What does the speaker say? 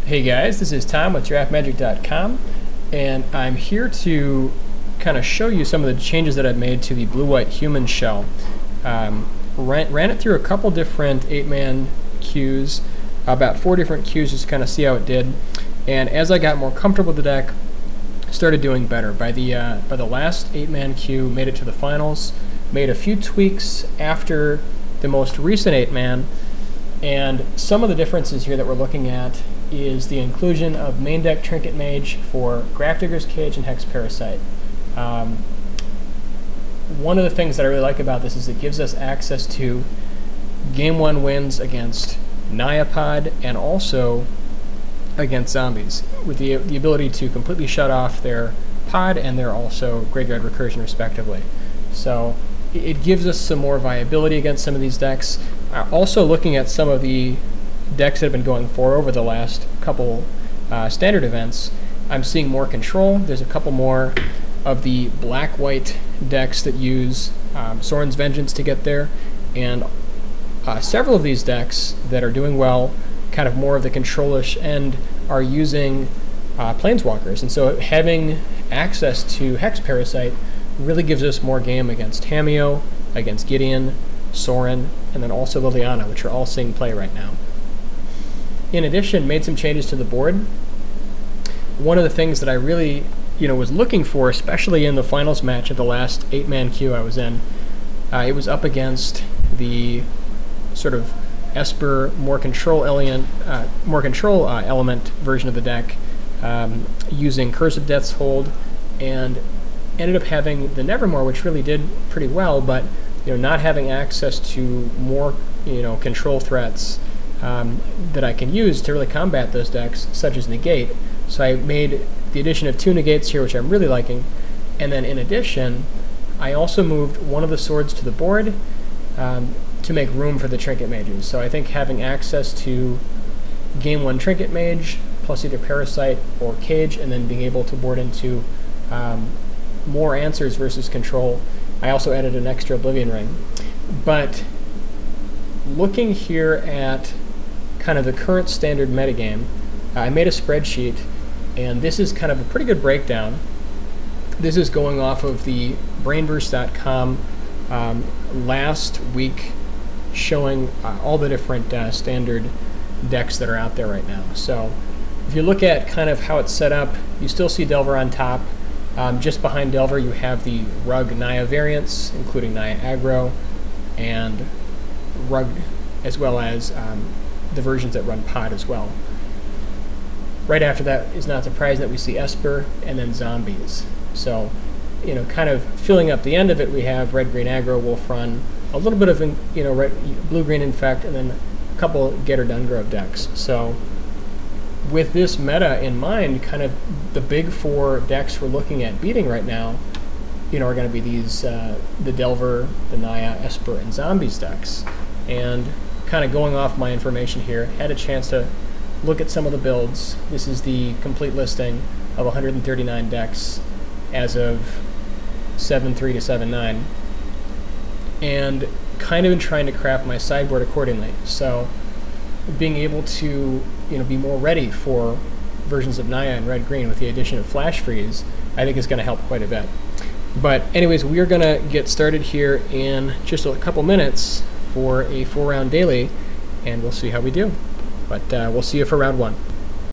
Hey guys, this is Tom with DraftMagic.com, and I'm here to kind of show you some of the changes that I've made to the Blue-White Human shell. Ran it through a couple different 8-man queues, about 4 different queues, just to kind of see how it did. And as I got more comfortable with the deck, started doing better. By the last 8-man queue, made it to the finals, made a few tweaks after the most recent 8-man, and some of the differences here that we're looking at is the inclusion of main deck Trinket Mage for Grafdigger's Cage and Hex Parasite. One of the things that I really like about this is it gives us access to Game 1 wins against Nyapod and also against zombies, with the ability to completely shut off their pod and their also Graveyard Recursion respectively. So it gives us some more viability against some of these decks. Also looking at some of the decks that have been going for over the last couple standard events, I'm seeing more control. There's a couple more of the black-white decks that use Sorin's Vengeance to get there, and several of these decks that are doing well, kind of more of the control-ish end, are using Planeswalkers, and so having access to Hex Parasite really gives us more game against Tamiyo, against Gideon, Sorin, and then also Liliana, which are all seeing play right now. In addition, made some changes to the board. One of the things that I really was looking for, especially in the finals match of the last 8-man queue I was in, it was up against the sort of Esper more control element version of the deck, using Curse of Death's Hold, and ended up having the Nevermore, which really did pretty well, but not having access to more control threats that I can use to really combat those decks, such as Negate. So I made the addition of 2 Negates here, which I'm really liking, and then in addition, I also moved one of the swords to the board to make room for the Trinket Mages. So I think having access to Game 1 Trinket Mage, plus either Parasite or Cage, and then being able to board into more answers versus control. I also added an extra Oblivion Ring. But looking here at kind of the current standard metagame, I made a spreadsheet, and this is kind of a pretty good breakdown. This is going off of the Brainburst.com last week, showing all the different standard decks that are out there right now. So if you look at kind of how it's set up, you still see Delver on top. Just behind Delver you have the Rug Naya variants, including Naya Aggro and Rug, as well as the versions that run Pod as well. Right after that is not surprising that we see Esper and then zombies. So, kind of filling up the end of it, we have Red Green Aggro, Wolf Run, a little bit of Blue Green Infect, and then a couple Getter Dungrove decks. So with this meta in mind, kind of the big 4 decks we're looking at beating right now, are going to be these the Delver, the Naya, Esper, and Zombies decks. And kind of going off my information here, had a chance to look at some of the builds. This is the complete listing of 139 decks as of 7.3 to 7.9, and kind of been trying to craft my sideboard accordingly. So being able to be more ready for versions of Naya and Red Green with the addition of Flash Freeze, I think is going to help quite a bit. But anyways, we are going to get started here in just a couple minutes for a 4-round daily, and we'll see how we do. But we'll see you for round 1.